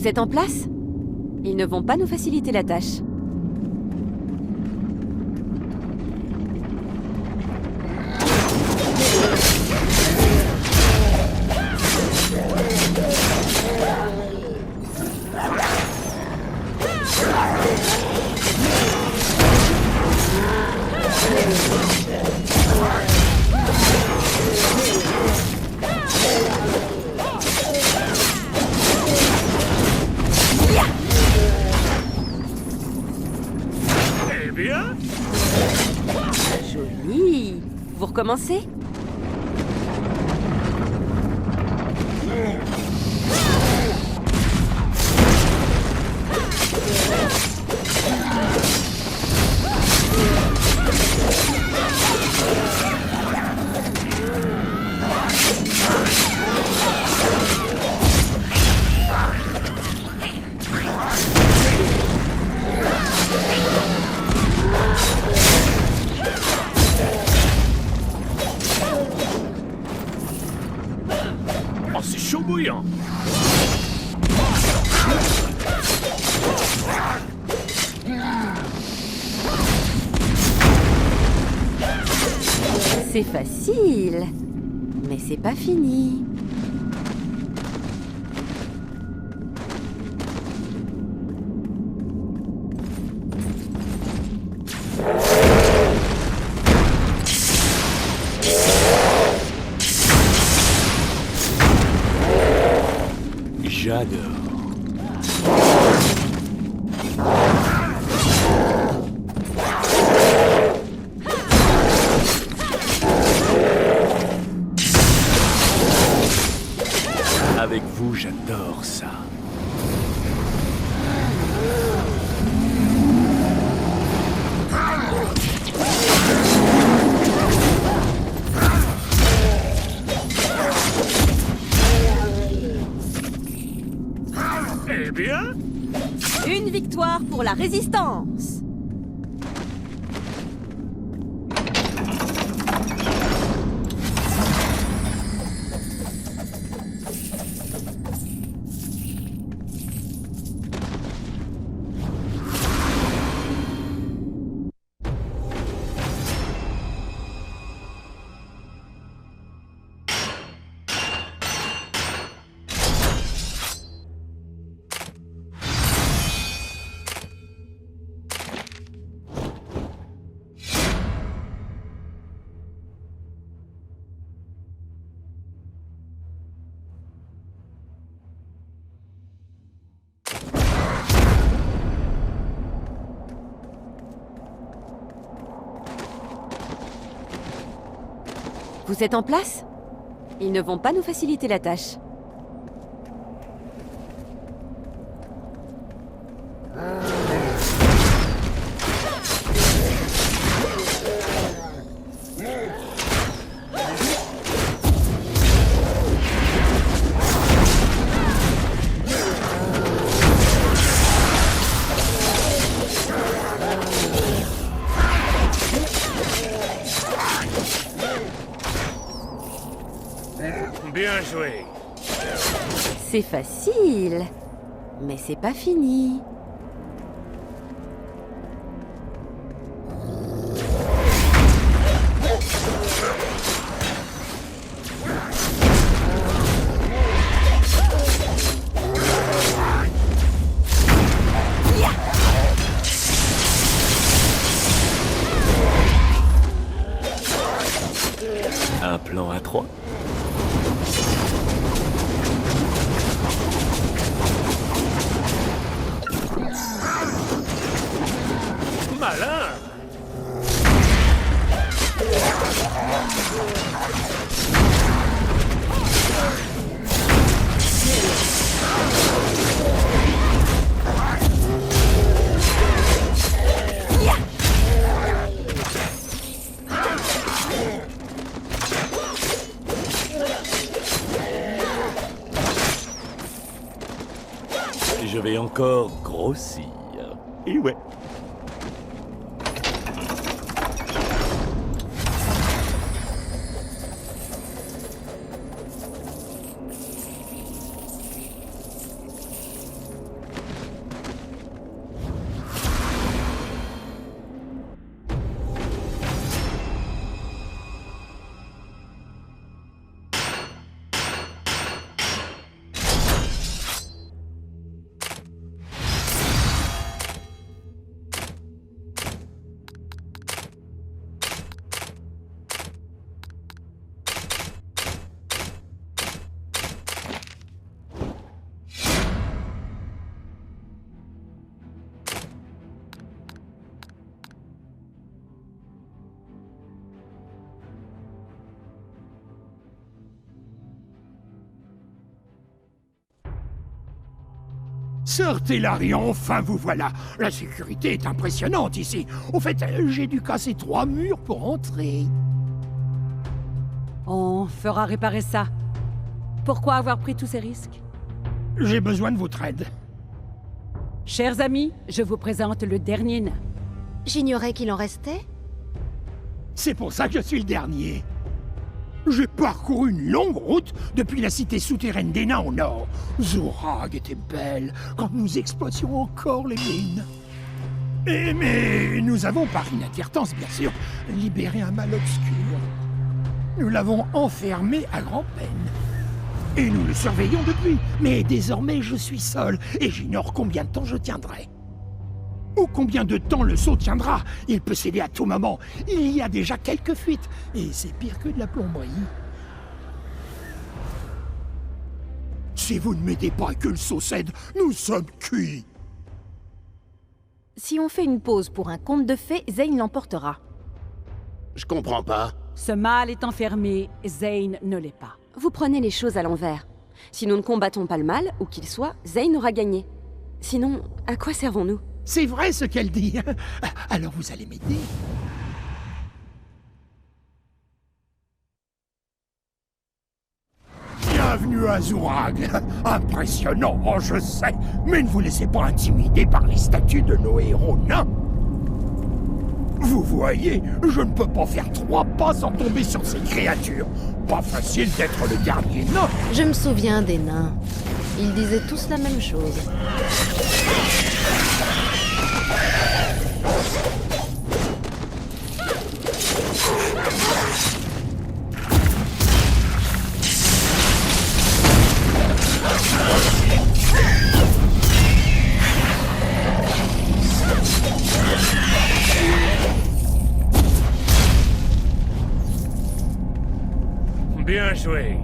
Vous êtes en place? Ils ne vont pas nous faciliter la tâche. Joli. Vous recommencez? Oh, c'est chaud bouillant. C'est facile. Mais c'est pas fini. J'adore. Avec vous, j'adore ça. Eh bien, Une victoire pour la résistance. Vous êtes en place? Ils ne vont pas nous faciliter la tâche. bien joué. C'est facile. Mais c'est pas fini. Un plan à 3. Malin. Je vais encore grossir. Et ouais. Sortez Larry, enfin vous voilà. La sécurité est impressionnante ici. Au fait, j'ai dû casser 3 murs pour entrer. On fera réparer ça. Pourquoi avoir pris tous ces risques? J'ai besoin de votre aide. Chers amis, je vous présente le dernier nain. J'ignorais qu'il en restait. C'est pour ça que je suis le dernier. J'ai parcouru une longue route depuis la cité souterraine des nains au nord. Zorag était belle quand nous exploitions encore les mines. Mais nous avons, par inadvertance bien sûr, libéré un mal obscur. Nous l'avons enfermé à grand-peine. Et nous le surveillons depuis. Mais désormais, je suis seul et j'ignore combien de temps je tiendrai. Ou combien de temps le saut tiendra. Il peut céder à tout moment. Il y a déjà quelques fuites. Et c'est pire que de la plomberie. Si vous ne m'aidez pas et que le saut cède, nous sommes cuits. Si on fait une pause pour un conte de fées, Zane l'emportera. Je comprends pas. Ce mal est enfermé, Zane ne l'est pas. Vous prenez les choses à l'envers. Si nous ne combattons pas le mal, où qu'il soit, Zane aura gagné. Sinon, à quoi servons-nous? C'est vrai ce qu'elle dit. Alors vous allez m'aider. Bienvenue à Zorag. Impressionnant, je sais. Mais ne vous laissez pas intimider par les statues de nos héros nains. Vous voyez, je ne peux pas faire 3 pas sans tomber sur ces créatures. Pas facile d'être le dernier nain. Je me souviens des nains. Ils disaient tous la même chose. Bien joué.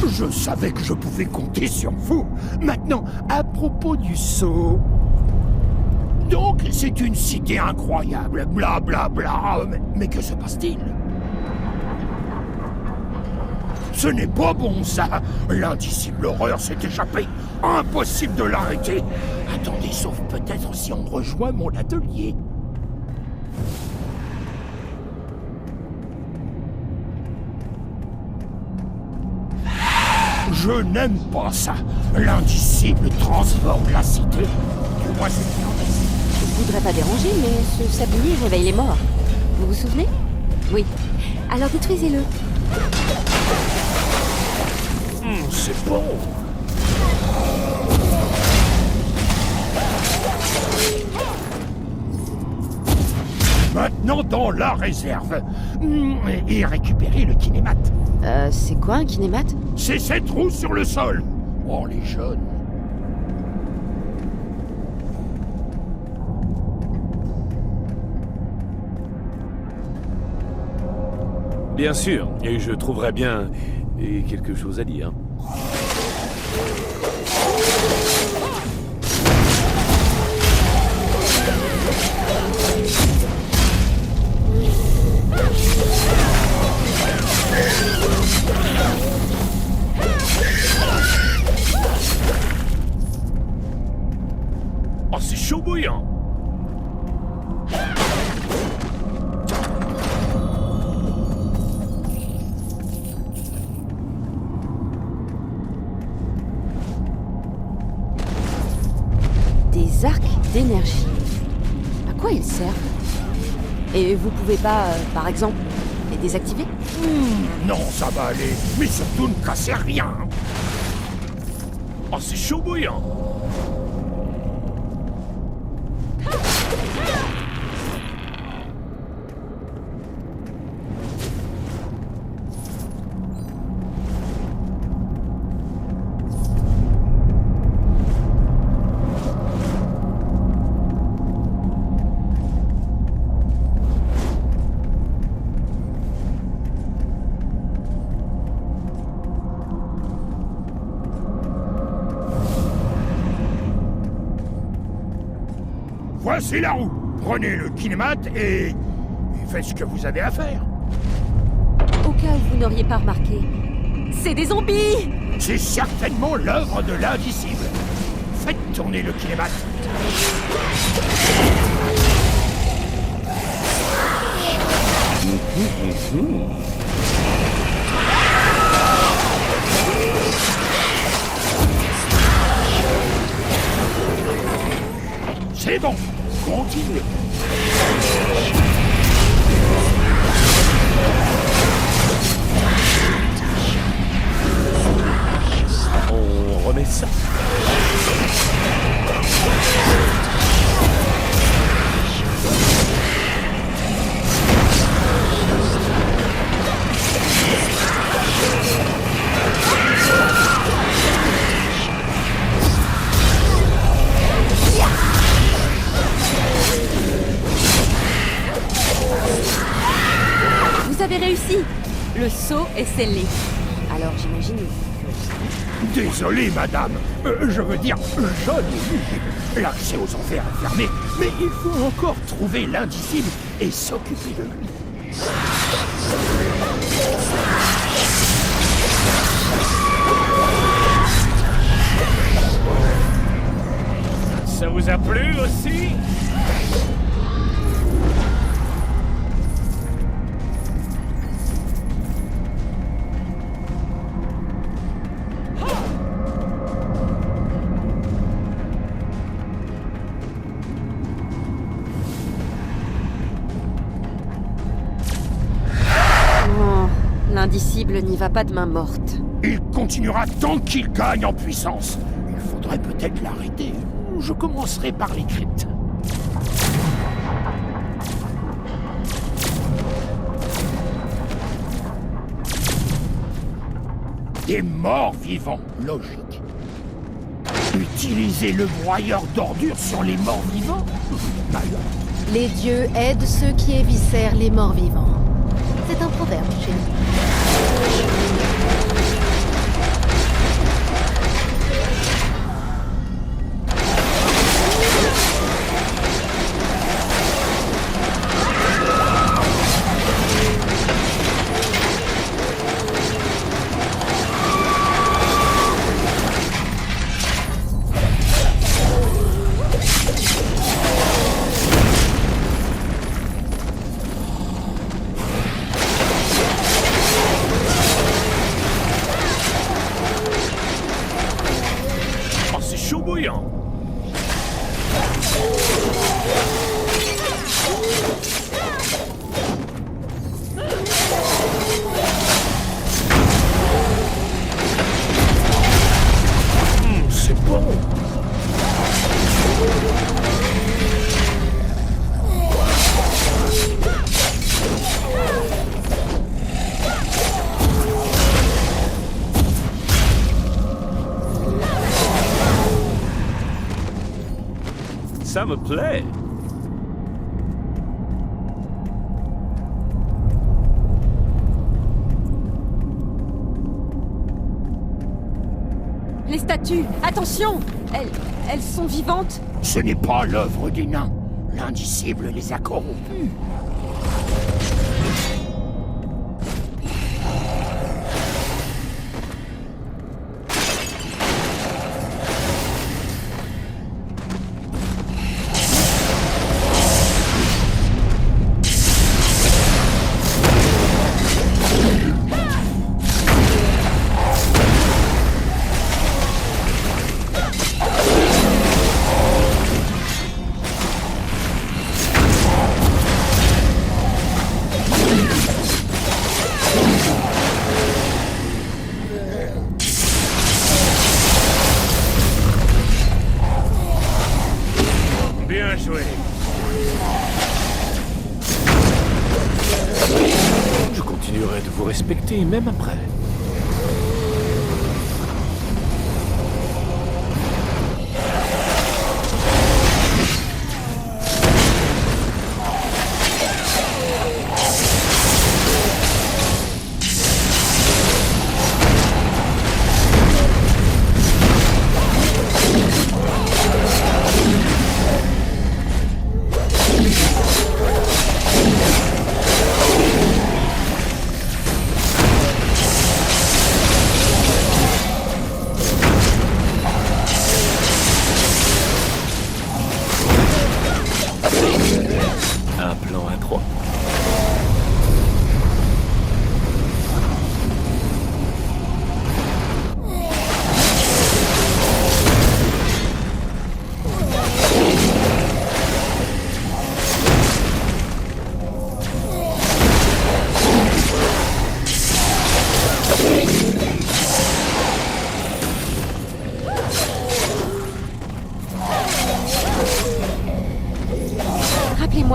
Je savais que je pouvais compter sur vous. Maintenant, à propos du saut... Donc, c'est une cité incroyable, bla bla bla, mais que se passe-t-il? Ce n'est pas bon, ça. L'indicible horreur s'est échappée. Impossible de l'arrêter. Attendez, sauf peut-être si on rejoint mon atelier. Je n'aime pas ça. L'indicible transforme la cité. Du moins, c'est une promesse. Je voudrais pas déranger, mais ce sablier réveille les morts. Vous vous souvenez? Oui. Alors détruisez-le. C'est bon. Maintenant dans la réserve. Et récupérer le kinémate. C'est quoi un kinémate? C'est cette roue sur le sol. Oh, les jeunes. Bien sûr, et je trouverai bien quelque chose à dire. Oh, c'est chaud bouillant. Des arcs d'énergie. À quoi ils servent? Et vous pouvez pas, par exemple, les désactiver? Non, ça va aller. Mais surtout, ne cassez rien. Oh, c'est chaud bouillant. Voici la roue. Prenez le kinémate et faites ce que vous avez à faire. cas où vous n'auriez pas remarqué, c'est des zombies! C'est certainement l'œuvre de l'indicible. Faites tourner le kinémat. C'est bon, continuez. On remet ça. Vous avez réussi! Le saut est scellé. Alors j'imagine... Désolé, madame. Je veux dire, je l'ai vu. L'accès aux enfers est fermé, mais il faut encore trouver l'indicible et s'occuper de lui. Ça vous a plu aussi? Oh, l'indicible n'y va pas de main morte. Il continuera tant qu'il gagne en puissance. Il faudrait peut-être l'arrêter. Je commencerai par les cryptes. Des morts vivants, logique. Utiliser le broyeur d'ordures sur les morts vivants? Malheur. Les dieux aident ceux qui éviscèrent les morts vivants. C'est un proverbe chez nous. Oh, c'est chaud bouillant. C'est bon. Ça me plaît. Les statues, attention! Elles sont vivantes? Ce n'est pas l'œuvre des nains. L'indicible les a corrompus. Bien joué. Je continuerai de vous respecter même après.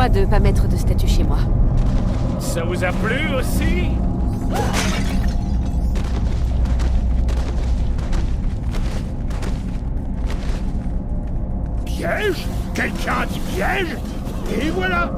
moi de pas mettre de statue chez moi. Ça vous a plu aussi? Piège? Quelqu'un a dit piège? Et voilà!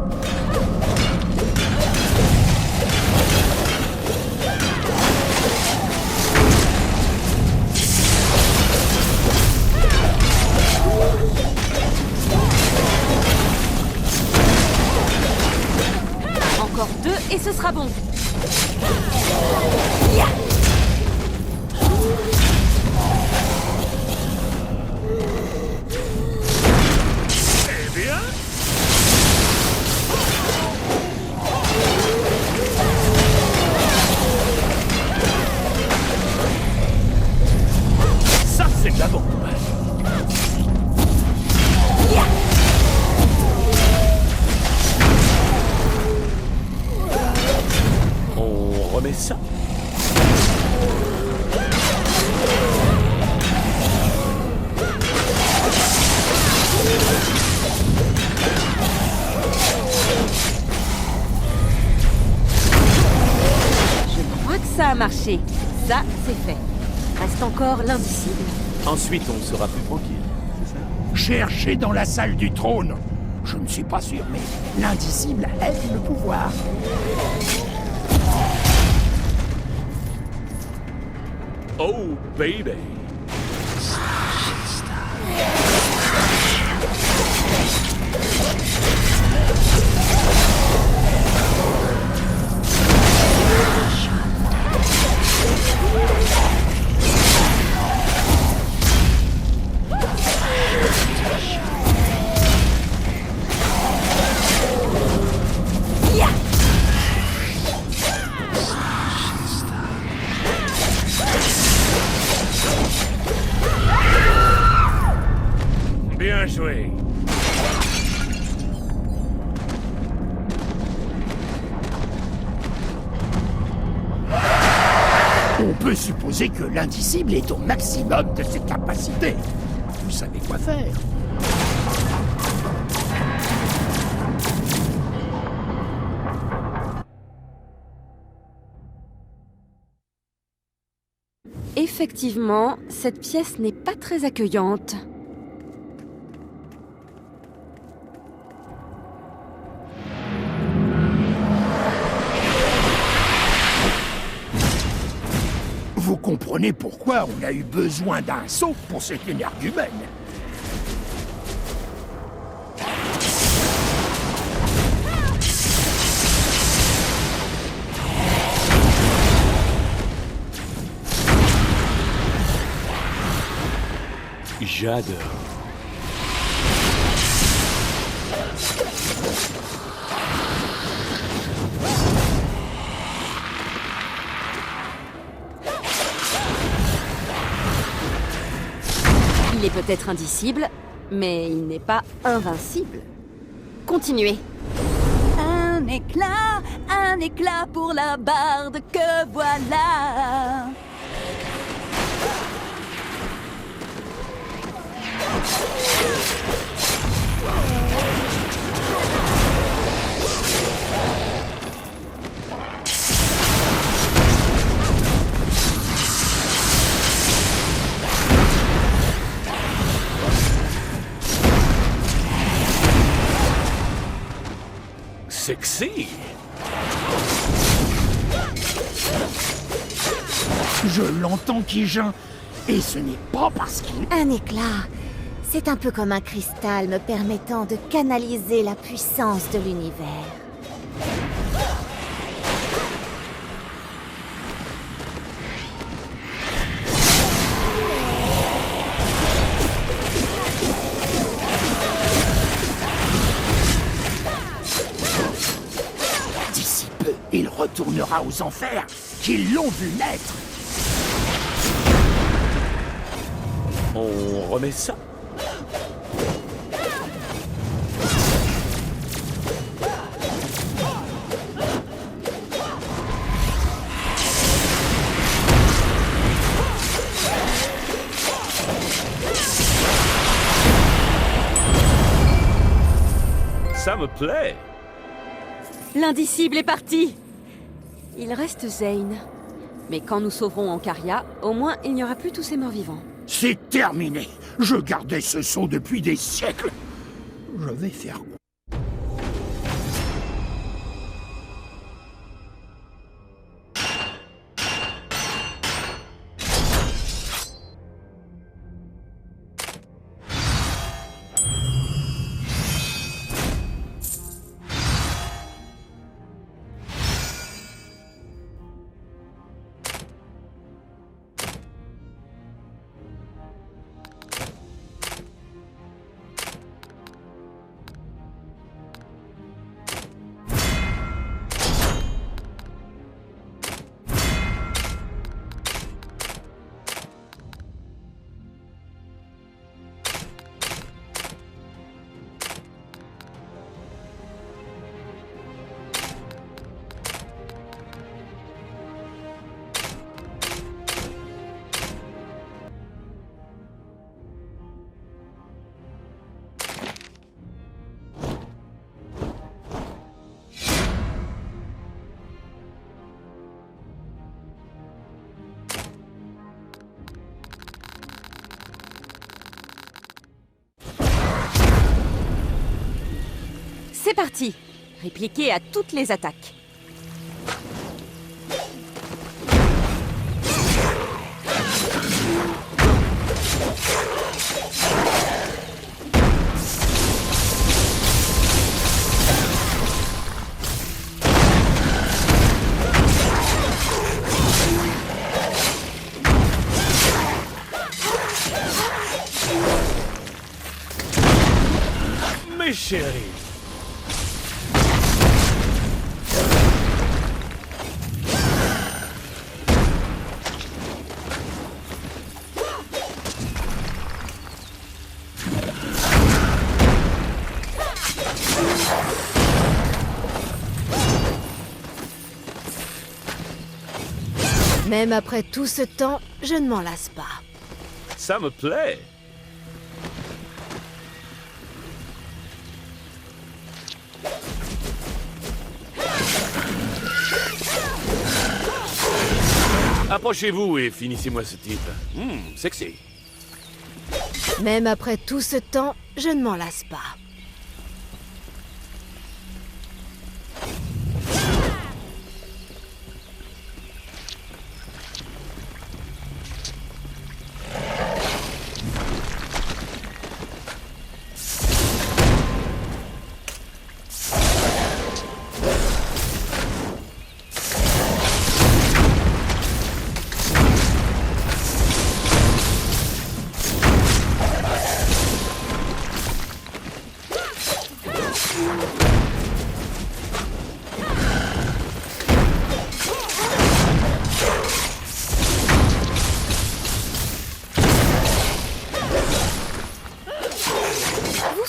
Encore 2 et ce sera bon. Eh bien? Ça, c'est de la bombe. On remet ça. Je crois que ça a marché. Ça, c'est fait. Reste encore l'indicible. Ensuite, on sera plus tranquille. C'est ça? Cherchez dans la salle du trône. Je ne suis pas sûr, mais l'indicible a le pouvoir. Oh, baby. Bien joué. On peut supposer que l'indicible est au maximum de ses capacités. Vous savez quoi faire. Effectivement, cette pièce n'est pas très accueillante. Vous comprenez pourquoi on a eu besoin d'un sceau pour cet énergumène. J'adore. Il est peut-être indicible, mais il n'est pas invincible. Continuez. Un éclat pour la barde que voilà. Sexy. Je l'entends qui geint, et ce n'est pas parce qu'il... Un éclat. C'est un peu comme un cristal me permettant de canaliser la puissance de l'univers. D'ici peu, il retournera aux enfers qui l'ont vu naître. On remet ça. Ça me plaît. L'indicible est parti. Il reste Zane. Mais quand nous sauverons Ancaria, au moins il n'y aura plus tous ces morts-vivants. C'est terminé. Je gardais ce sceau depuis des siècles. Je vais faire quoi? C'est parti. Répliquez à toutes les attaques. Mes chéris. Même après tout ce temps, je ne m'en lasse pas. Ça me plaît. Approchez-vous et finissez-moi ce type. Sexy. Même après tout ce temps, je ne m'en lasse pas.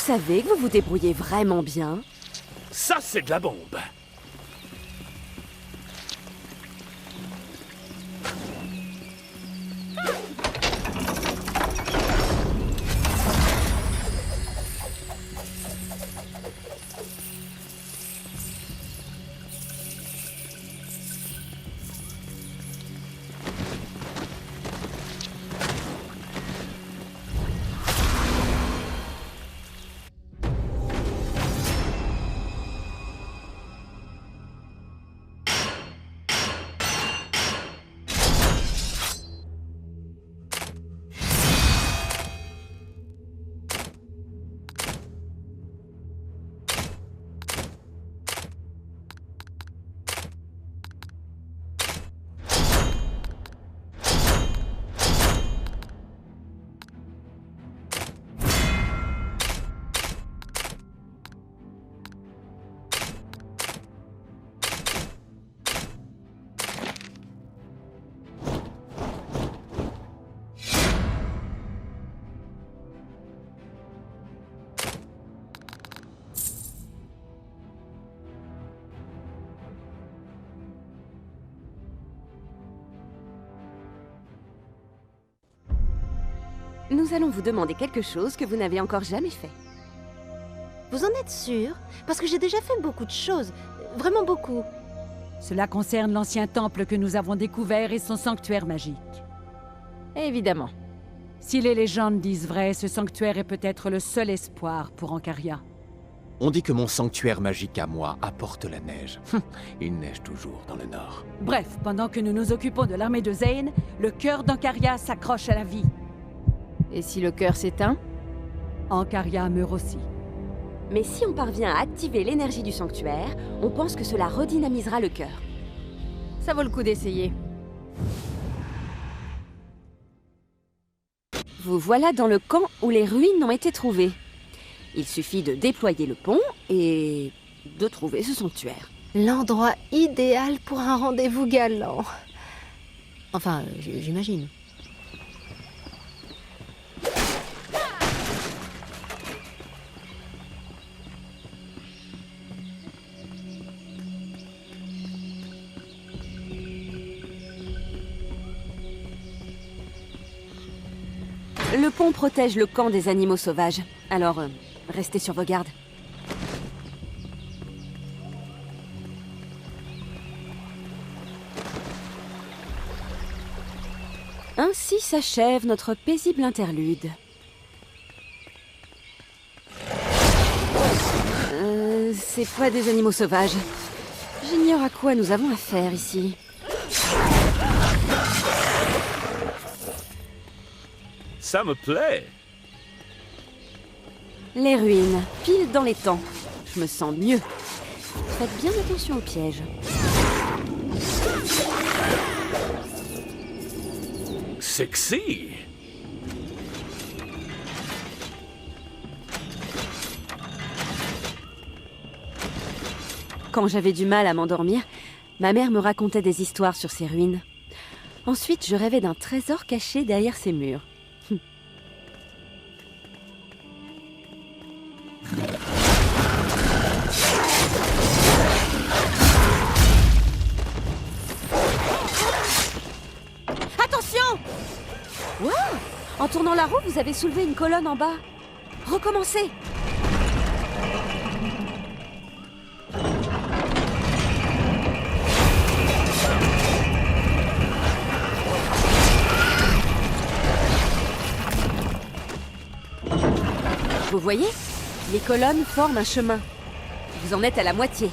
Vous savez que vous vous débrouillez vraiment bien. Ça, c'est de la bombe. Nous allons vous demander quelque chose que vous n'avez encore jamais fait. Vous en êtes sûr? Parce que j'ai déjà fait beaucoup de choses. vraiment beaucoup. Cela concerne l'ancien temple que nous avons découvert et son sanctuaire magique. Évidemment. Si les légendes disent vrai, ce sanctuaire est peut-être le seul espoir pour Ancaria. On dit que mon sanctuaire magique à moi apporte la neige. Il neige toujours dans le nord. Bref, pendant que nous nous occupons de l'armée de Zane, le cœur d'Ancaria s'accroche à la vie. Et si le cœur s'éteint? Ancaria meurt aussi. Mais si on parvient à activer l'énergie du sanctuaire, on pense que cela redynamisera le cœur. Ça vaut le coup d'essayer. Vous voilà dans le camp où les ruines ont été trouvées. Il suffit de déployer le pont et de trouver ce sanctuaire. L'endroit idéal pour un rendez-vous galant. Enfin, j'imagine. Le pont protège le camp des animaux sauvages, alors restez sur vos gardes. Ainsi s'achève notre paisible interlude. C'est pas des animaux sauvages. J'ignore à quoi nous avons affaire ici. Ça me plaît. Les ruines, pile dans les temps. Je me sens mieux. Faites bien attention aux pièges. Sexy. Quand j'avais du mal à m'endormir, ma mère me racontait des histoires sur ces ruines. Ensuite, je rêvais d'un trésor caché derrière ces murs. Attention! Wow! En tournant la roue, vous avez soulevé une colonne en bas. Recommencez! Vous voyez? Les colonnes forment un chemin. Vous en êtes à la moitié.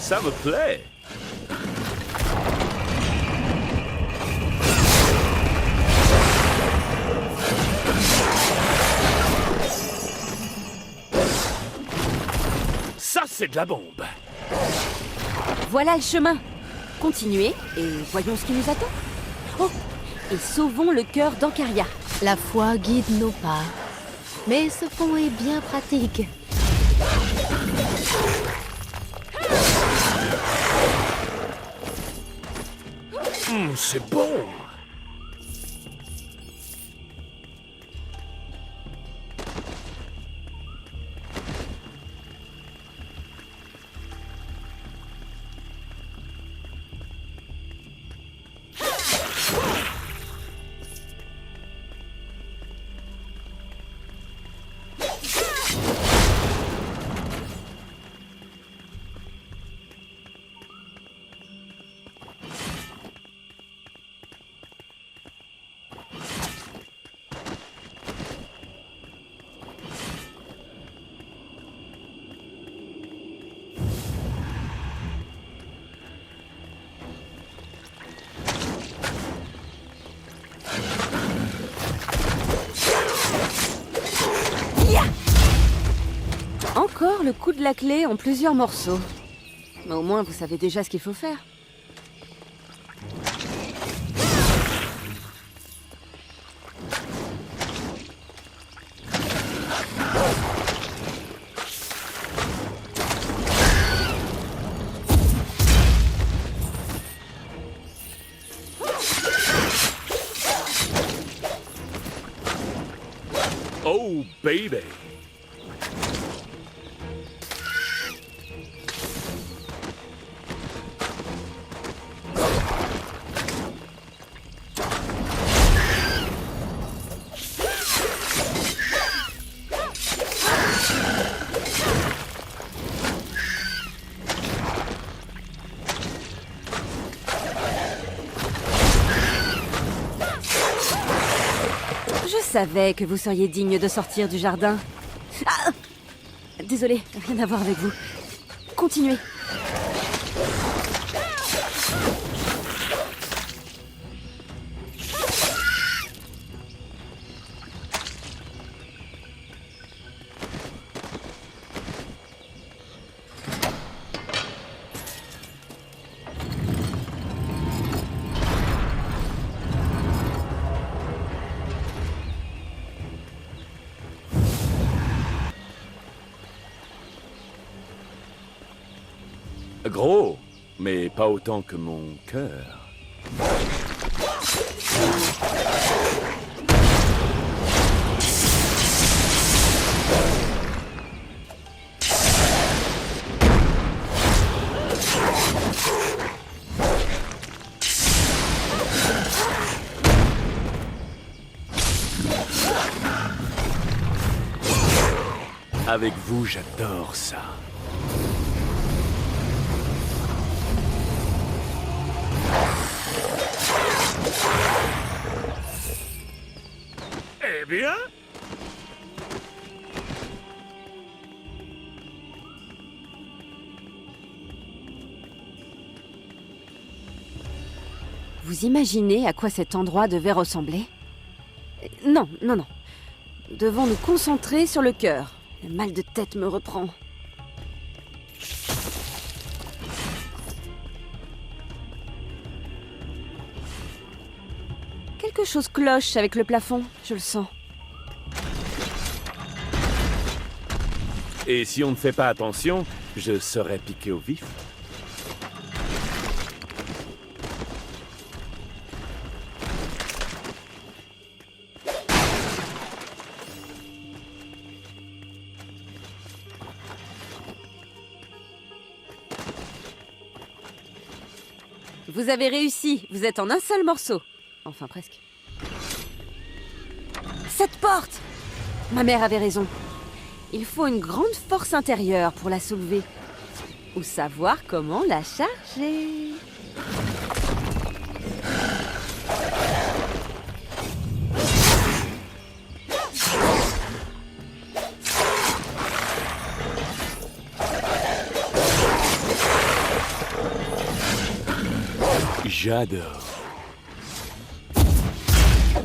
Ça me plaît. Ça, c'est de la bombe. Voilà le chemin. Continuez et voyons ce qui nous attend. Oh! Et sauvons le cœur d'Ancaria. La foi guide nos pas. Mais ce pont est bien pratique. C'est bon. Encore le coup de la clé en plusieurs morceaux. Mais au moins, vous savez déjà ce qu'il faut faire. Oh, baby. savais que vous seriez digne de sortir du jardin. Ah! Désolée, rien à voir avec vous. Continuez. Gros, mais pas autant que mon cœur. Avec vous, j'adore ça. Eh bien? Vous imaginez à quoi cet endroit devait ressembler? Non, non, non. Nous devons nous concentrer sur le cœur. Le mal de tête me reprend. Quelque chose cloche avec le plafond, je le sens. Et si on ne fait pas attention, je serais piqué au vif. Vous avez réussi, vous êtes en un seul morceau. Enfin, presque. Cette porte! Ma mère avait raison. Il faut une grande force intérieure pour la soulever. Ou savoir comment la charger. J'adore.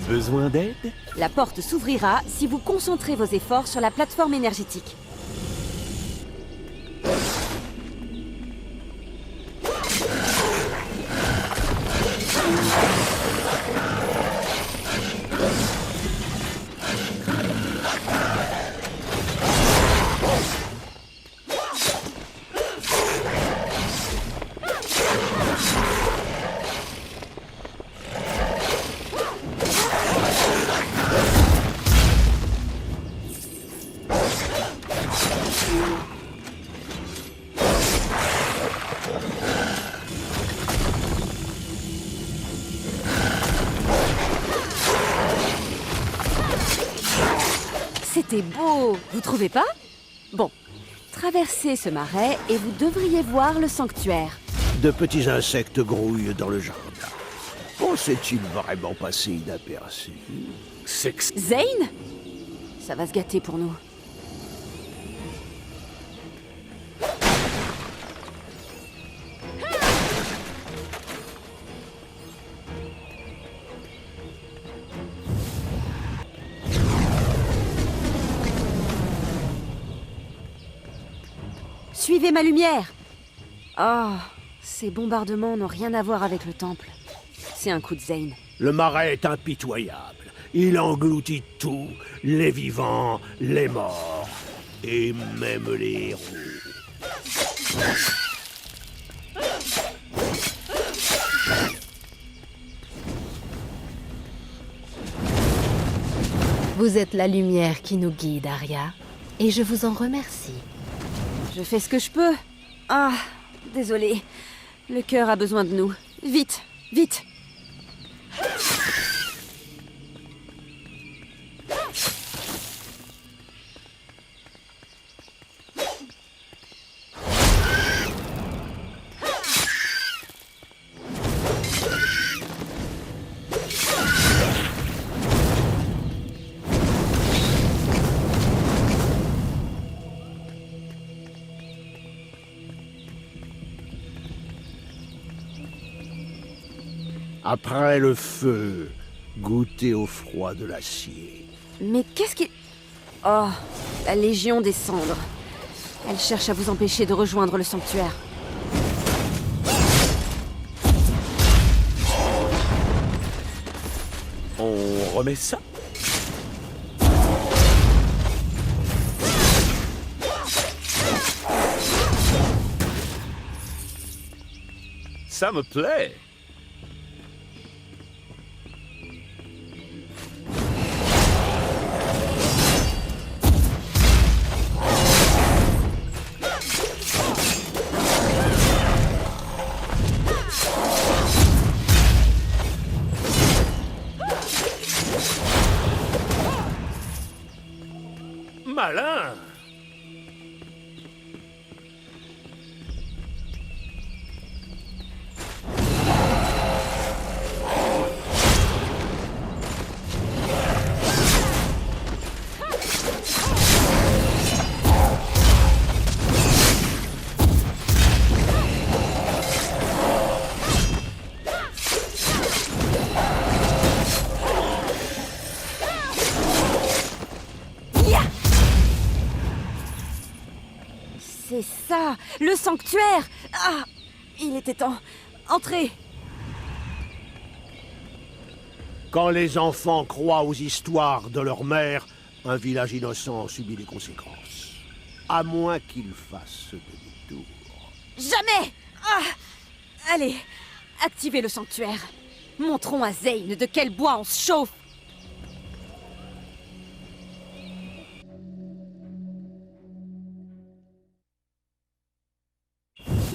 Besoin d'aide? La porte s'ouvrira si vous concentrez vos efforts sur la plateforme énergétique. C'était beau, vous trouvez pas? Bon, traversez ce marais et vous devriez voir le sanctuaire. De petits insectes grouillent dans le jardin. Pensait-il vraiment passer inaperçu? C'est que... Zane? Ça va se gâter pour nous. Suivez ma lumière! Oh, ces bombardements n'ont rien à voir avec le temple. C'est un coup de Zane. Le marais est impitoyable. Il engloutit tout, les vivants, les morts, et même les héros. Vous êtes la lumière qui nous guide, Arya, et je vous en remercie. Je fais ce que je peux. Ah, désolé. Le cœur a besoin de nous. Vite, vite! Après le feu, goûtez au froid de l'acier. Mais qu'est-ce qu'il... Oh, la Légion des Cendres. Elle cherche à vous empêcher de rejoindre le sanctuaire. On remet ça? Ça me plaît. Malin. C'est ça, le sanctuaire! Ah, il était temps. Entrez! Quand les enfants croient aux histoires de leur mère, un village innocent subit les conséquences. À moins qu'ils fassent ce demi-tour. Jamais! Ah! Allez, activez le sanctuaire. Montrons à Zane de quel bois on se chauffe.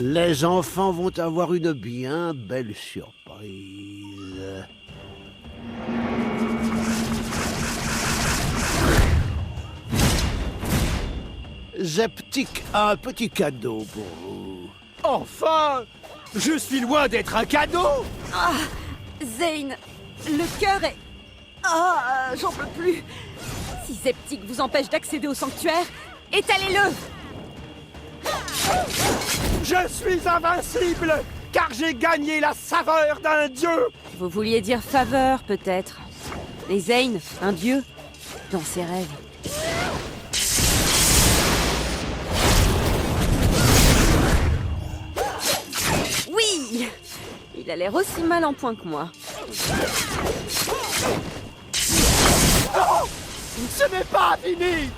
Les enfants vont avoir une bien belle surprise. Zeptic a un petit cadeau pour vous. Enfin! Je suis loin d'être un cadeau! Ah! Zane, le cœur est... Ah, j'en peux plus. Si Zeptic vous empêche d'accéder au sanctuaire, étalez-le! Je suis invincible! Car j'ai gagné la saveur d'un dieu! Vous vouliez dire faveur, peut-être. Et Zane, un dieu, dans ses rêves. Oui! Il a l'air aussi mal en point que moi. Oh! Ce n'est pas fini!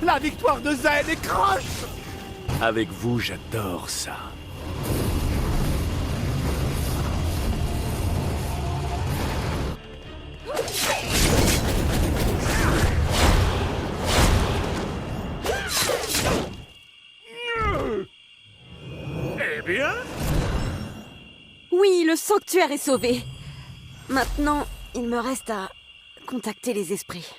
La victoire de Zen est croche! Avec vous, j'adore ça. Eh bien? Oui, le sanctuaire est sauvé. Maintenant, il me reste à contacter les esprits.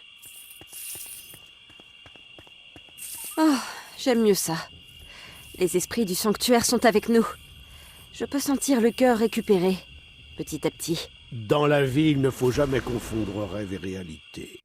Oh, j'aime mieux ça. Les esprits du sanctuaire sont avec nous. Je peux sentir le cœur récupéré, petit à petit. Dans la vie, il ne faut jamais confondre rêve et réalité.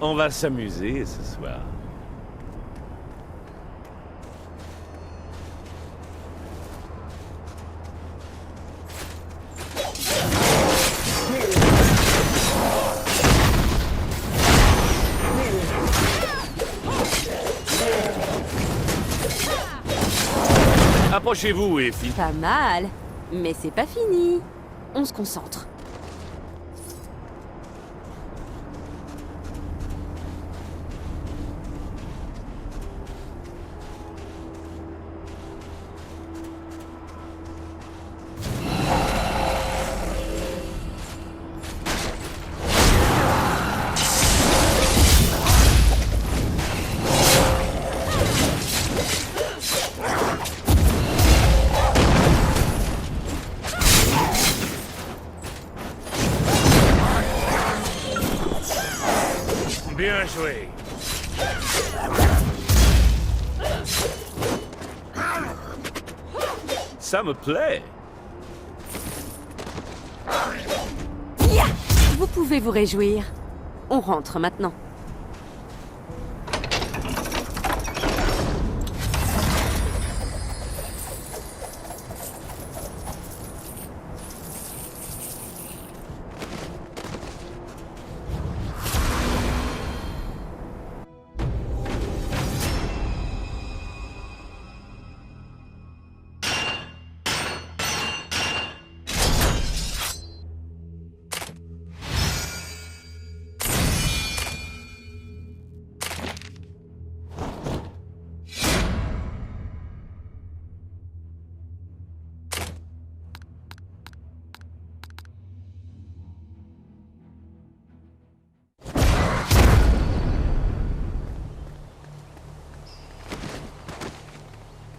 On va s'amuser ce soir. Approchez-vous, Effie. Pas mal, mais c'est pas fini. On se concentre. Ça me plaît. Ya! Vous pouvez vous réjouir. On rentre maintenant.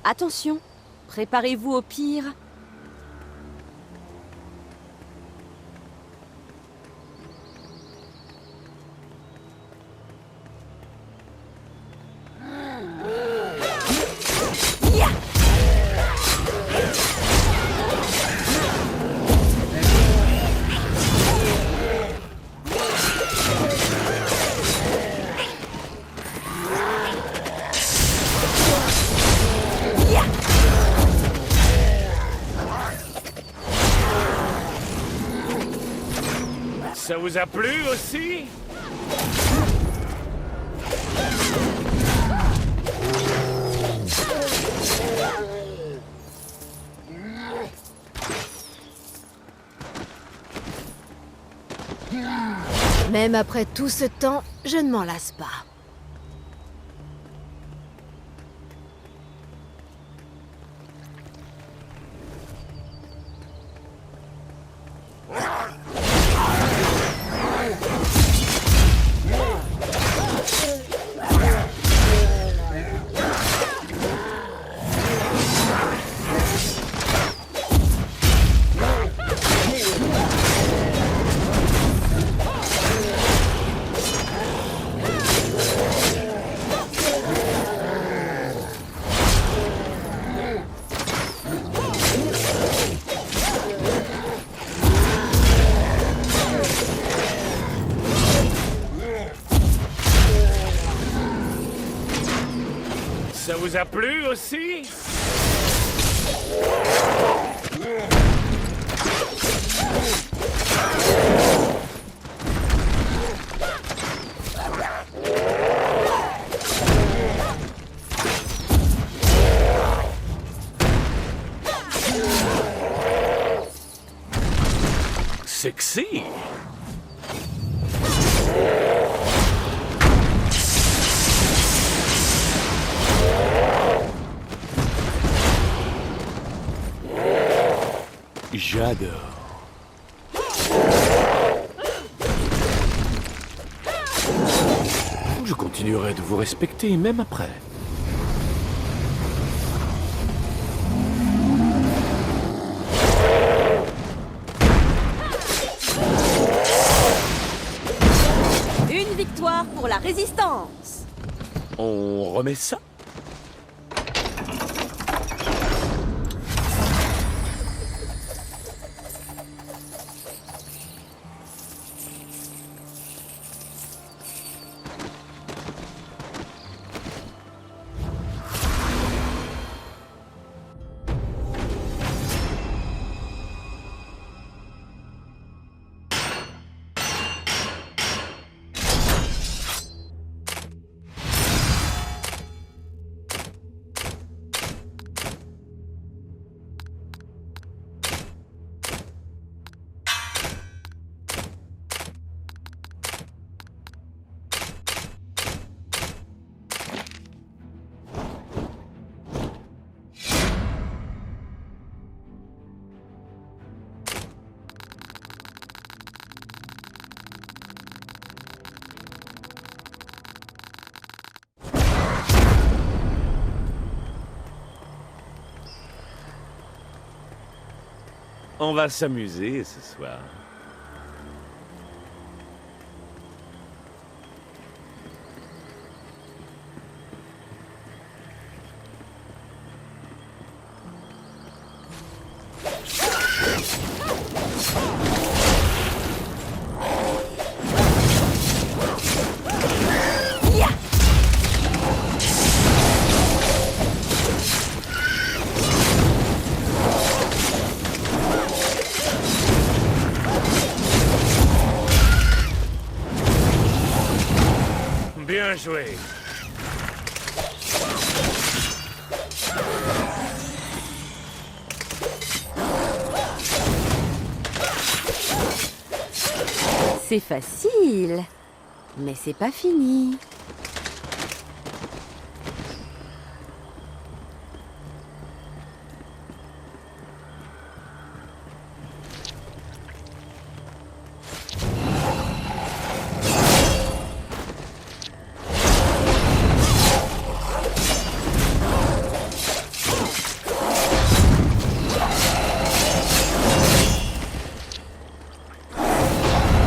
Attention, préparez-vous au pire. Ça vous a plu aussi? Même après tout ce temps, je ne m'en lasse pas. Ça vous a plu aussi? Sexy. J'adore. Je continuerai de vous respecter même après. Une victoire pour la résistance. On remet ça? On va s'amuser ce soir. joué. C'est facile. Mais c'est pas fini.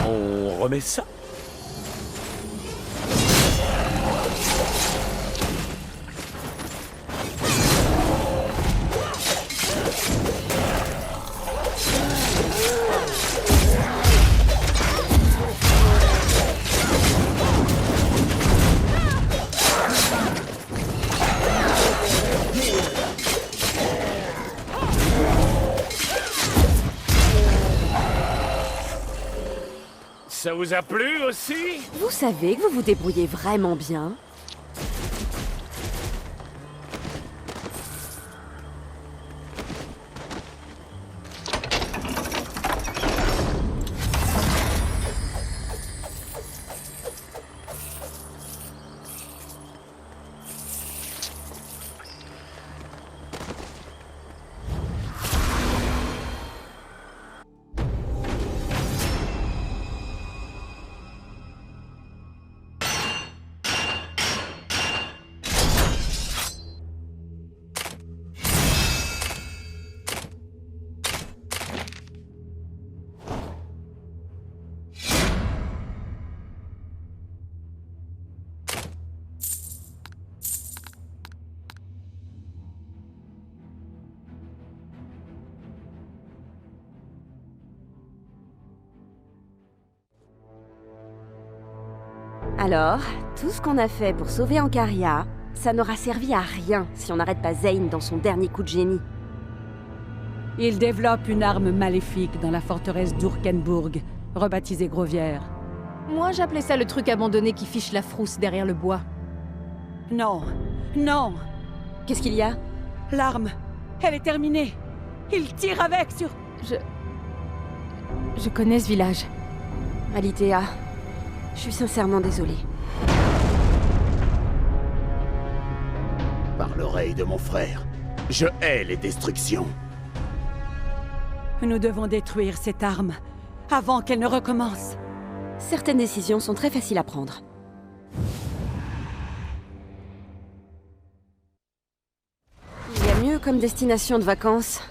On remet ça? Ça vous a plu aussi? Vous savez que vous vous débrouillez vraiment bien. Alors, tout ce qu'on a fait pour sauver Ancaria, ça n'aura servi à rien si on n'arrête pas Zane dans son dernier coup de génie. Il développe une arme maléfique dans la forteresse d'Urkenburg, rebaptisée Grovière. Moi, j'appelais ça le truc abandonné qui fiche la frousse derrière le bois. Non, non, Qu'est-ce qu'il y a? l'arme, elle est terminée. Il tire avec sur... Je connais ce village. Alitea, je suis sincèrement désolée. Par l'oreille de mon frère, je hais les destructions. Nous devons détruire cette arme avant qu'elle ne recommence. Certaines décisions sont très faciles à prendre. Il y a mieux comme destination de vacances.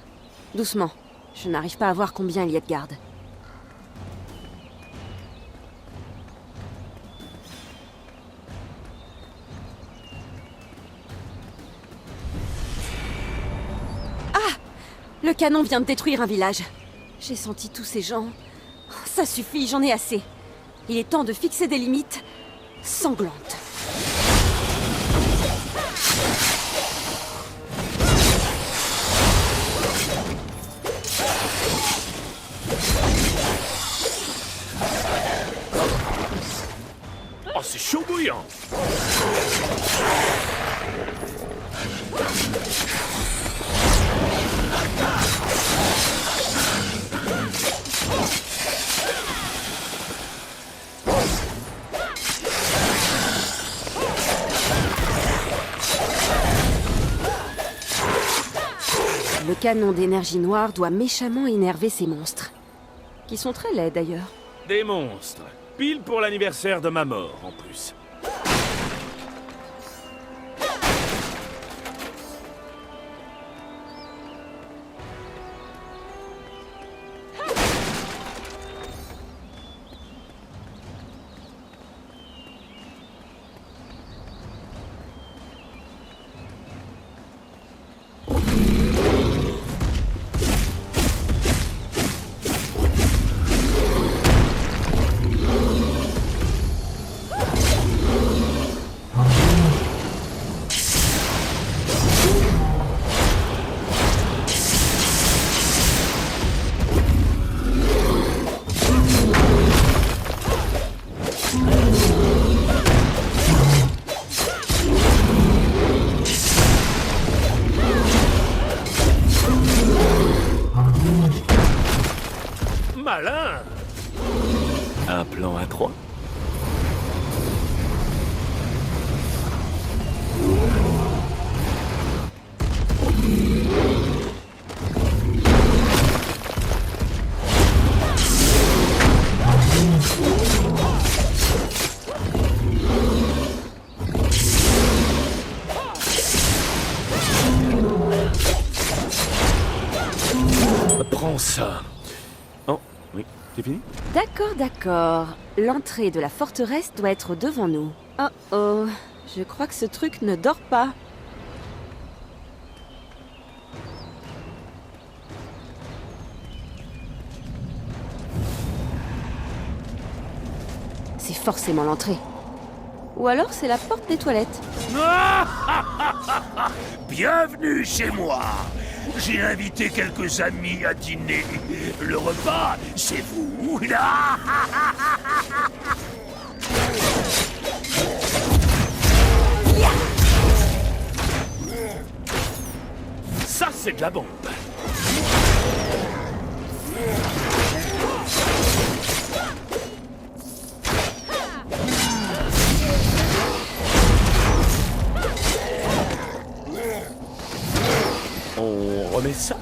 Doucement. Je n'arrive pas à voir combien il y a de gardes. Ah! Le canon vient de détruire un village. J'ai senti tous ces gens. Ça suffit, j'en ai assez. Il est temps de fixer des limites sanglantes. Oh, c'est chaud bouillant! Le canon d'énergie noire doit méchamment énerver ces monstres. Qui sont très laids d'ailleurs. Des monstres. Pile pour l'anniversaire de ma mort, en plus. Malin! Un plan à 3? Prends ça. Oh, oui, c'est fini? D'accord, d'accord. L'entrée de la forteresse doit être devant nous. Oh oh, je crois que ce truc ne dort pas. C'est forcément l'entrée. Ou alors c'est la porte des toilettes. Bienvenue chez moi. J'ai invité quelques amis à dîner. Le repas, c'est vous. Ça, c'est de la bombe. On remet ça?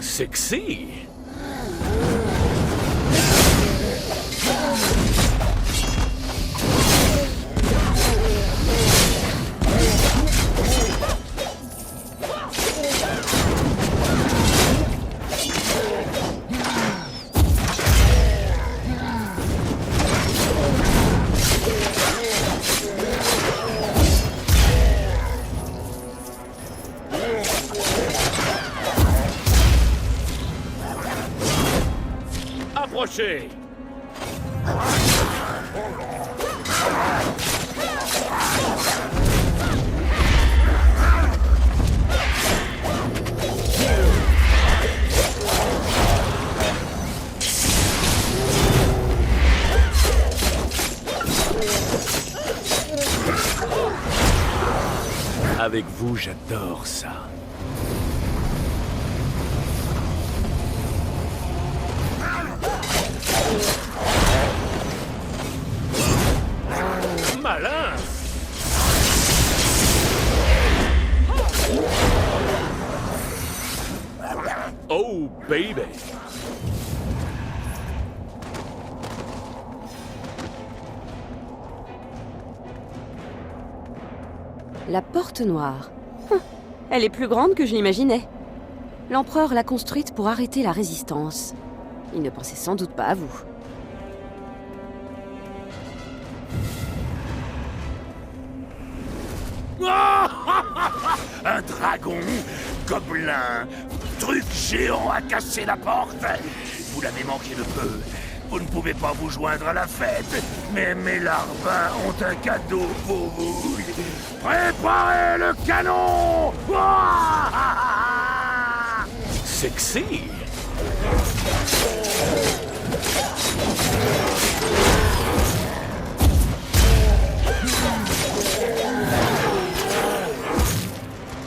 Sexy! Approchez! Avec vous, j'adore ça. Malin! Oh, baby! La porte noire. Elle est plus grande que je l'imaginais. L'empereur l'a construite pour arrêter la résistance. Il ne pensait sans doute pas à vous. Un dragon, gobelin, truc géant à casser la porte. Vous l'avez manqué de peu. Vous ne pouvez pas vous joindre à la fête, mais mes larbins ont un cadeau pour vous. Préparez le canon! Sexy!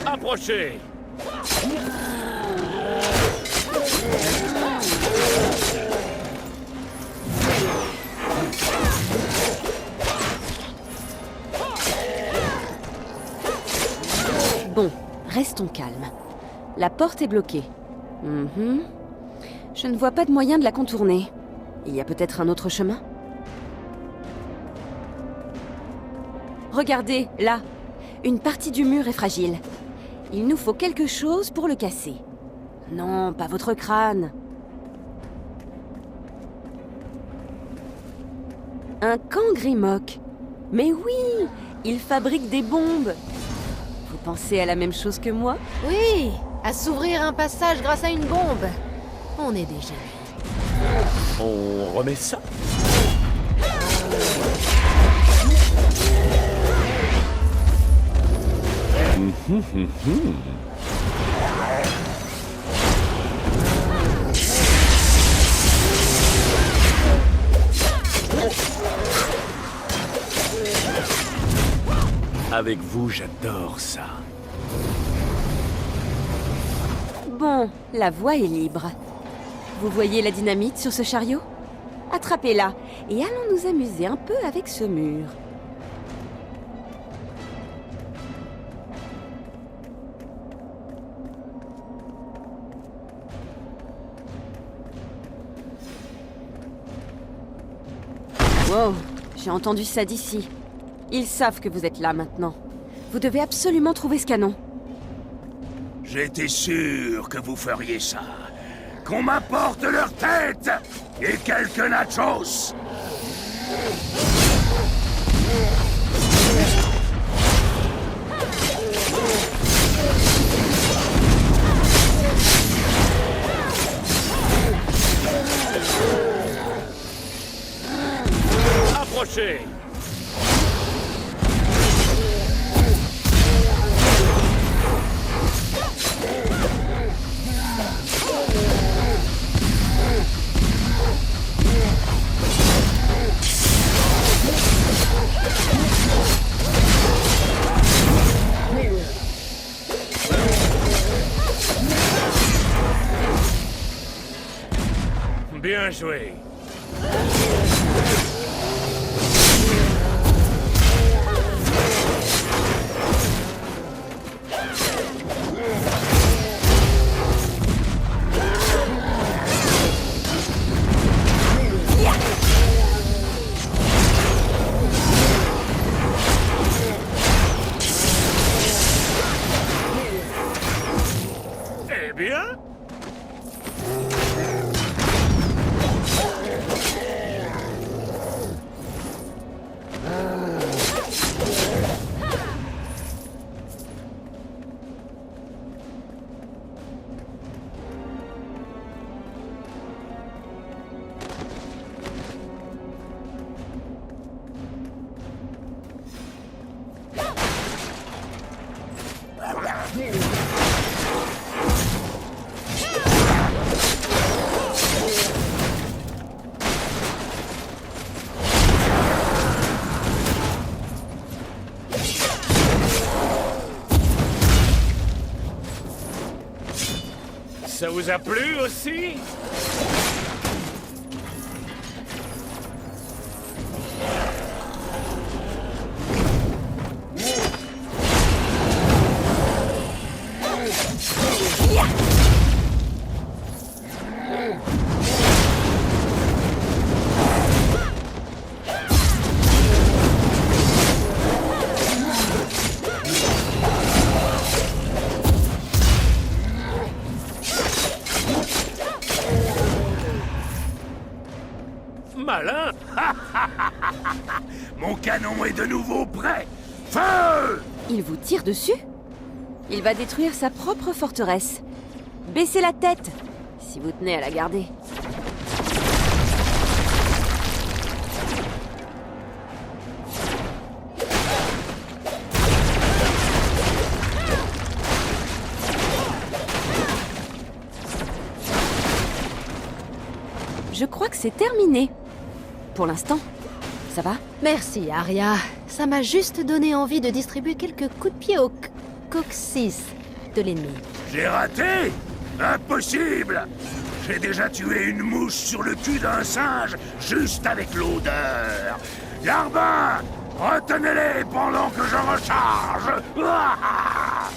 Approchez! Bon, restons calmes. La porte est bloquée. Je ne vois pas de moyen de la contourner. Il y a peut-être un autre chemin? Regardez, là. Une partie du mur est fragile. Il nous faut quelque chose pour le casser. Non, pas votre crâne. Un camp Grimlock. Mais oui, il fabrique des bombes. Vous pensez à la même chose que moi? Oui, à s'ouvrir un passage grâce à une bombe. On est des génies. On remet ça? Avec vous, j'adore ça. Bon, la voie est libre. Vous voyez la dynamite sur ce chariot? Attrapez-la et allons nous amuser un peu avec ce mur. Wow, j'ai entendu ça d'ici. Ils savent que vous êtes là maintenant. Vous devez absolument trouver ce canon. J'étais sûr que vous feriez ça. Qu'on m'apporte leur tête et quelques nachos. Approchez! Bien joué. Eh bien? Ça vous a plu aussi? Malin! Mon canon est de nouveau prêt. Feu! Il vous tire dessus? Il va détruire sa propre forteresse. Baissez la tête, si vous tenez à la garder. Je crois que c'est terminé. Pour l'instant, ça va? Merci, Arya. Ça m'a juste donné envie de distribuer quelques coups de pied au coccyx de l'ennemi. J'ai raté? Impossible! J'ai déjà tué une mouche sur le cul d'un singe juste avec l'odeur. Larbin, retenez-les pendant que je recharge. Ah!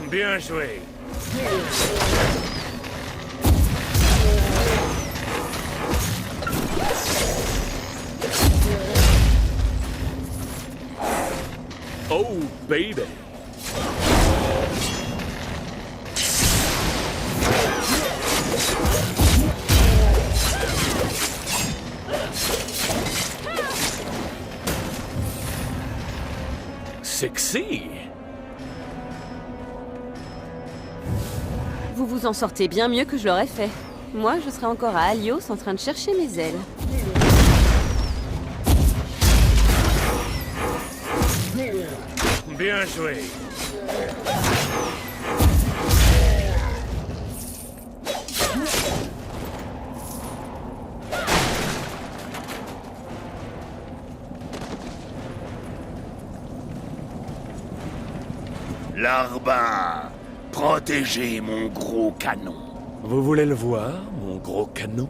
Bien joué. Oh, baby. Sexy. Vous vous en sortez bien mieux que je l'aurais fait. Moi, je serais encore à Alios en train de chercher mes ailes. Bien joué. Larbin, protégez mon gros canon. Vous voulez le voir, mon gros canon?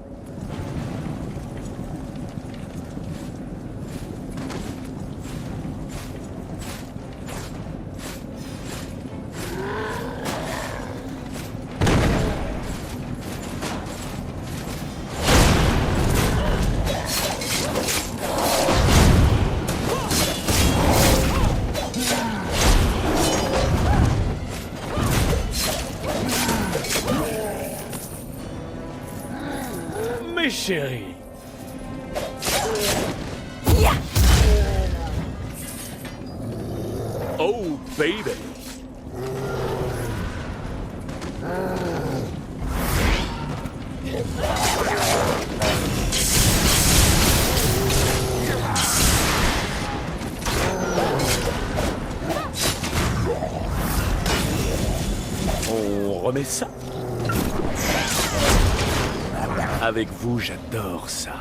Mes chéris. Oh, baby. On remet ça? Avec vous, j'adore ça.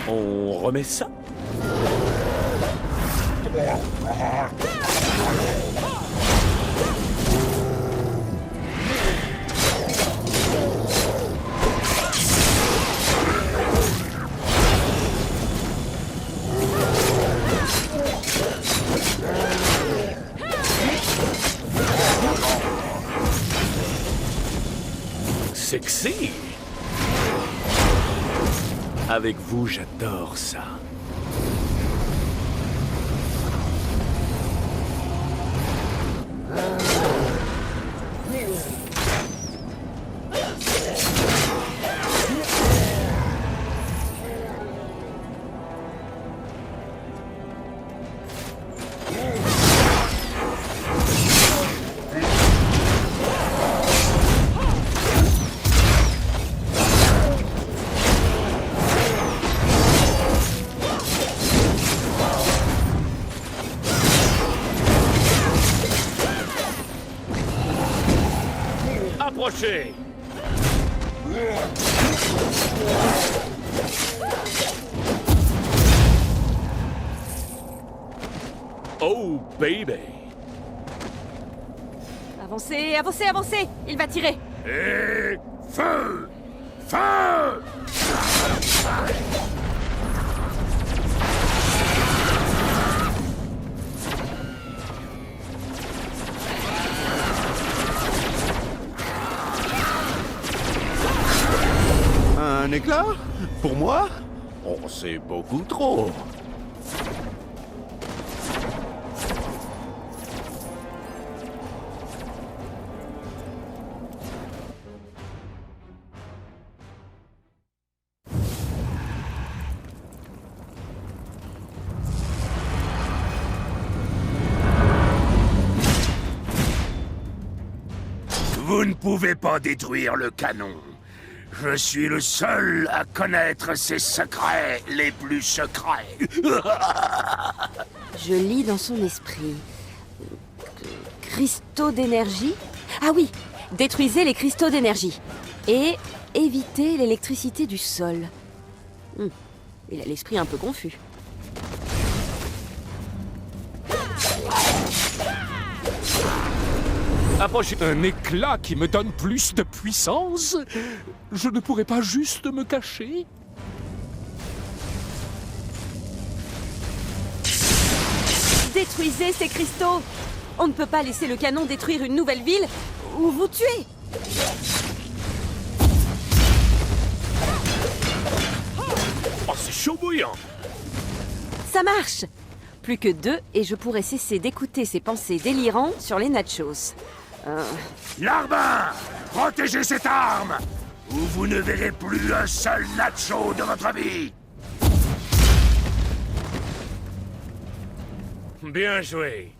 On remet ça? Sexy! Avec vous, j'adore ça. Approchez! Oh, baby! Avancez, avancez, avancez! Il va tirer! Et feu! Feu! Un éclat? Pour moi? Oh, c'est beaucoup trop. Vous ne pouvez pas détruire le canon. Je suis le seul à connaître ses secrets les plus secrets. Je lis dans son esprit. Cristaux d'énergie? Ah oui! Détruisez les cristaux d'énergie. Et évitez l'électricité du sol. Il a l'esprit un peu confus. Approchez. Un éclat qui me donne plus de puissance? Je ne pourrais pas juste me cacher? Détruisez ces cristaux! On ne peut pas laisser le canon détruire une nouvelle ville ou vous tuer! Oh, c'est chaud bouillant! Ça marche! Plus que 2 et je pourrais cesser d'écouter ces pensées délirantes sur les nachos. Larbin, protégez cette arme, ou vous ne verrez plus un seul nacho de votre vie. Bien joué!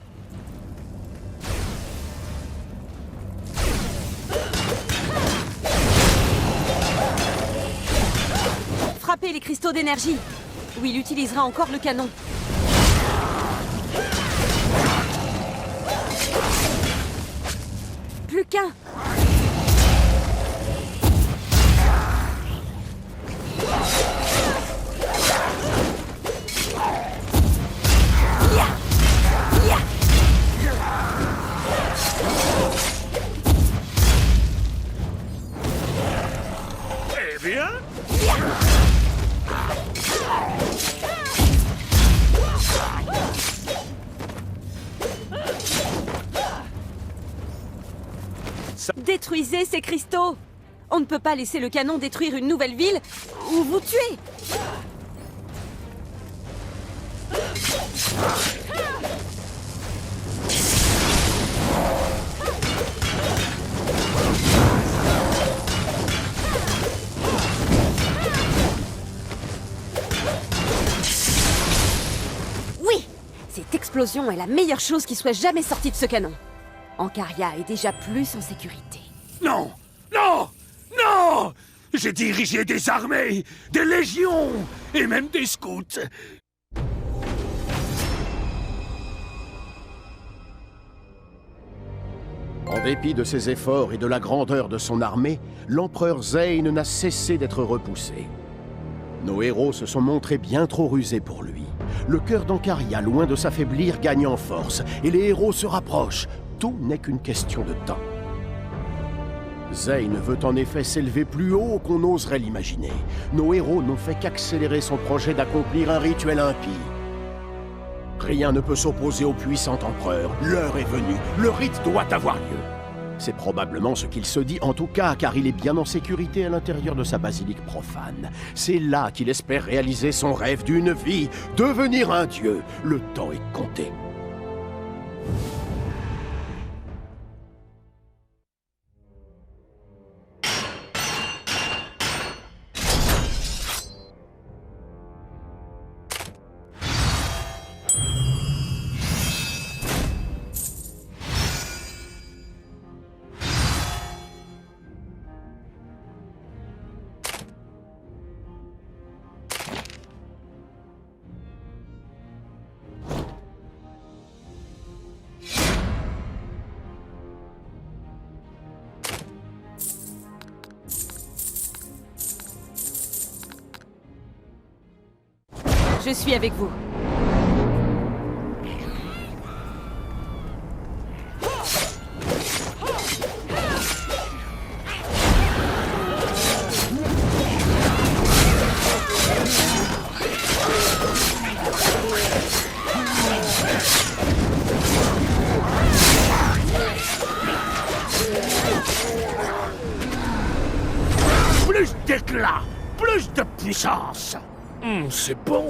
Frappez les cristaux d'énergie! Ou il utilisera encore le canon. Plus qu'un! bien? Détruisez ces cristaux! On ne peut pas laisser le canon détruire une nouvelle ville ou vous tuer! Oui! Cette explosion est la meilleure chose qui soit jamais sortie de ce canon. Ancaria est déjà plus en sécurité. Non! Non! Non! J'ai dirigé des armées, des légions, et même des scouts. En dépit de ses efforts et de la grandeur de son armée, l'empereur Zeyn n'a cessé d'être repoussé. Nos héros se sont montrés bien trop rusés pour lui. Le cœur d'Ancaria, loin de s'affaiblir, gagne en force, et les héros se rapprochent. Tout n'est qu'une question de temps. Zeyn veut en effet s'élever plus haut qu'on n'oserait l'imaginer. Nos héros n'ont fait qu'accélérer son projet d'accomplir un rituel impie. Rien ne peut s'opposer au puissant empereur. L'heure est venue. Le rite doit avoir lieu. C'est probablement ce qu'il se dit en tout cas, car il est bien en sécurité à l'intérieur de sa basilique profane. C'est là qu'il espère réaliser son rêve d'une vie, devenir un dieu. Le temps est compté. Je suis avec vous. Plus d'éclat, plus de puissance. C'est bon.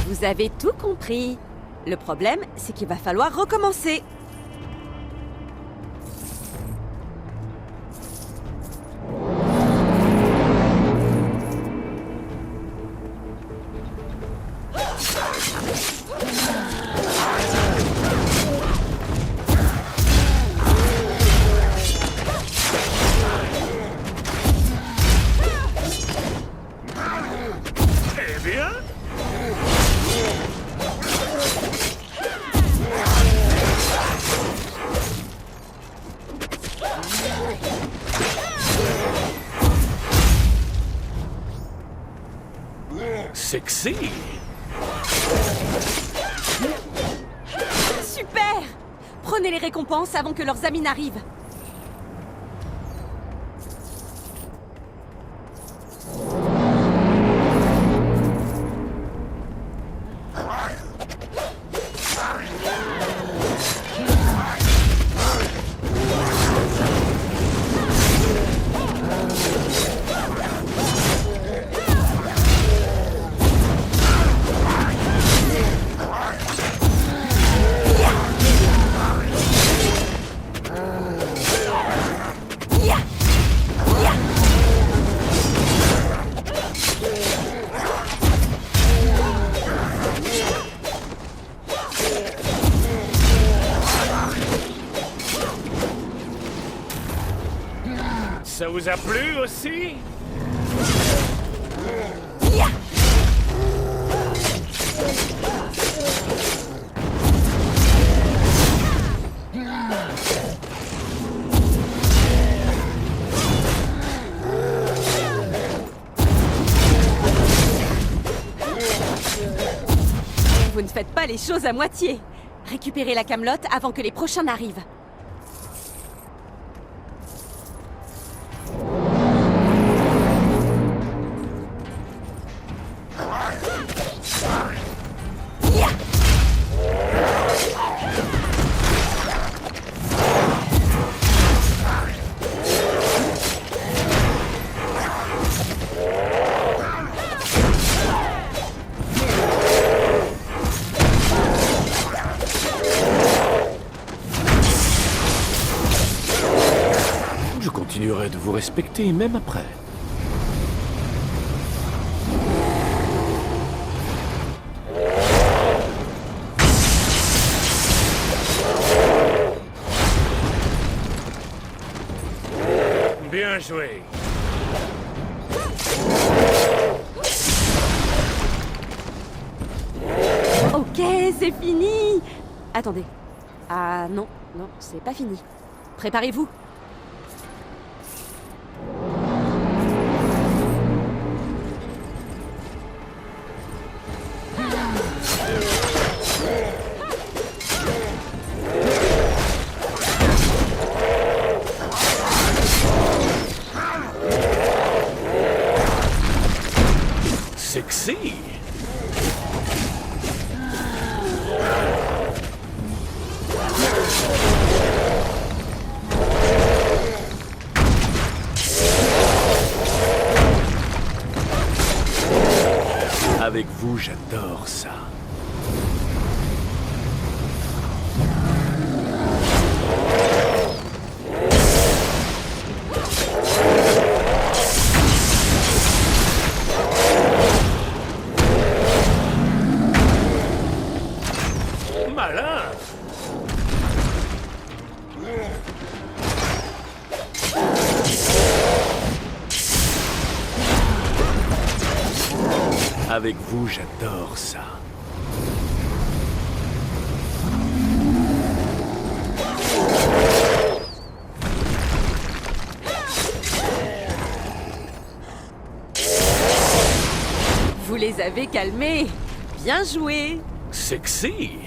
Vous avez tout compris. Le problème, c'est qu'il va falloir recommencer. Eh bien? Sexy. Super! Prenez les récompenses avant que leurs amis n'arrivent. Ça vous a plu aussi? Vous ne faites pas les choses à moitié. Récupérez la camelote avant que les prochains n'arrivent. Je continuerai de vous respecter, même après. Bien joué. Ok, c'est fini. Attendez. Ah non, non, c'est pas fini. Préparez-vous. Sexy. Avec vous, j'adore ça. Malin. Avec vous, j'adore ça. Vous les avez calmés. Bien joué. Sexy.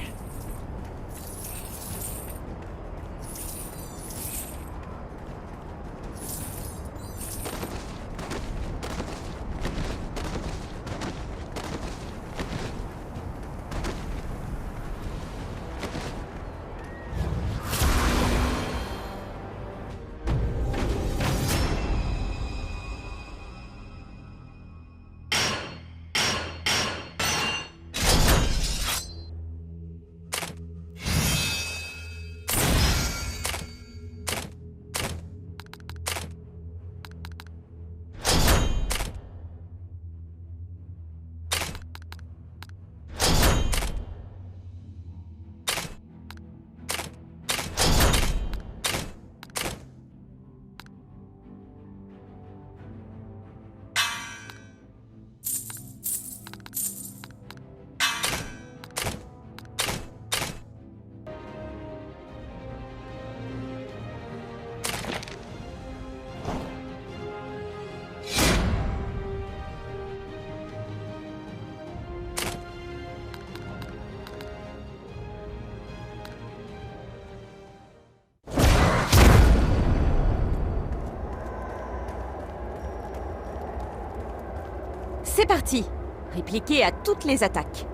C'est parti. Répliquez à toutes les attaques.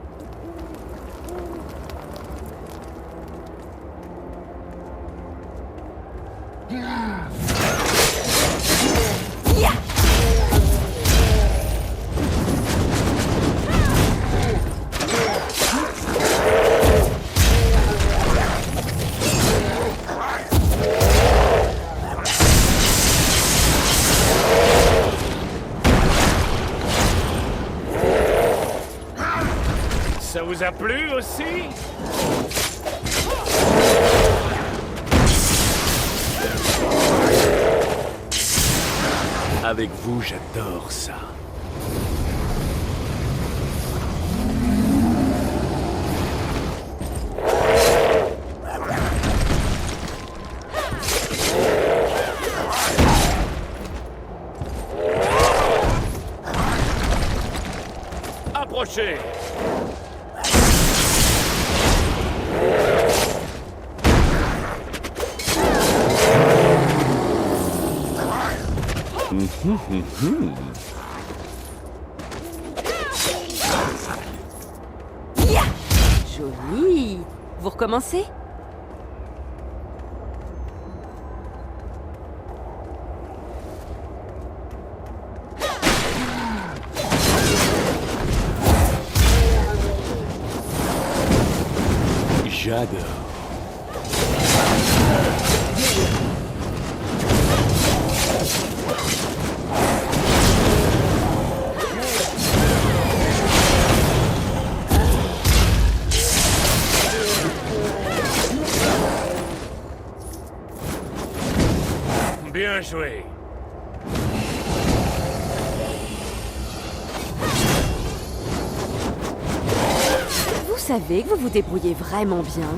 Ya! Ça vous a plu aussi? Avec vous, j'adore ça. Approchez! Ya! Joli. Vous recommencez? J'adore. Bien joué. Vous savez que vous vous débrouillez vraiment bien.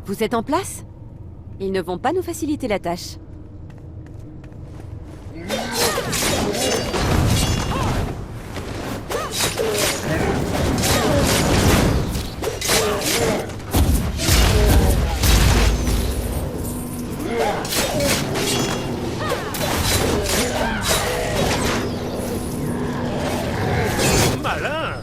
Vous êtes en place? Ils ne vont pas nous faciliter la tâche. Malin.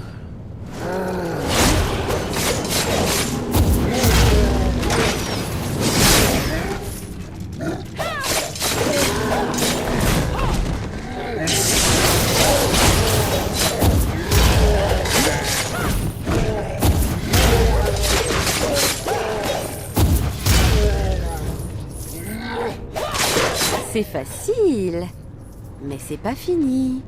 C'est facile, mais c'est pas fini.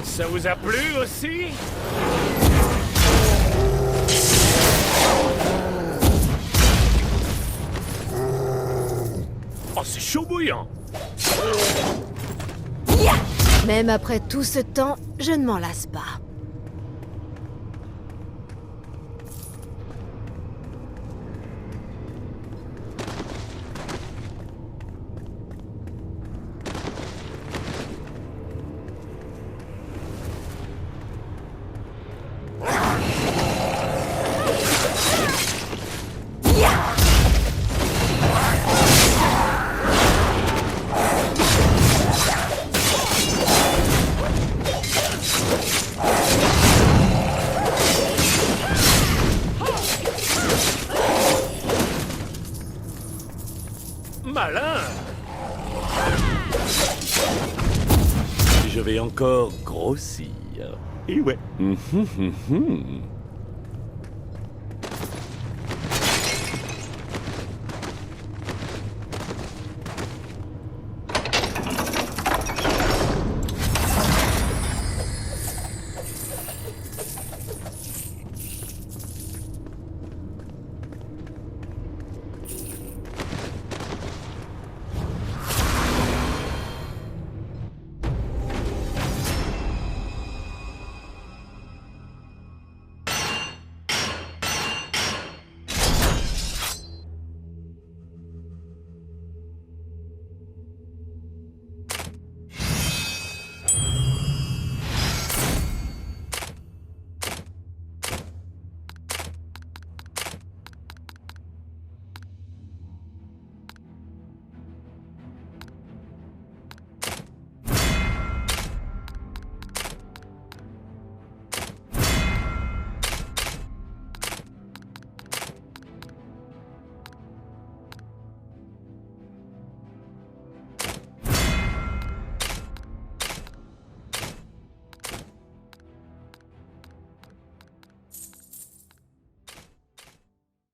Ça vous a plu aussi? Oh, c'est chaud bouillant! Même après tout ce temps, je ne m'en lasse pas. Malin! Je vais encore grossir. Et ouais.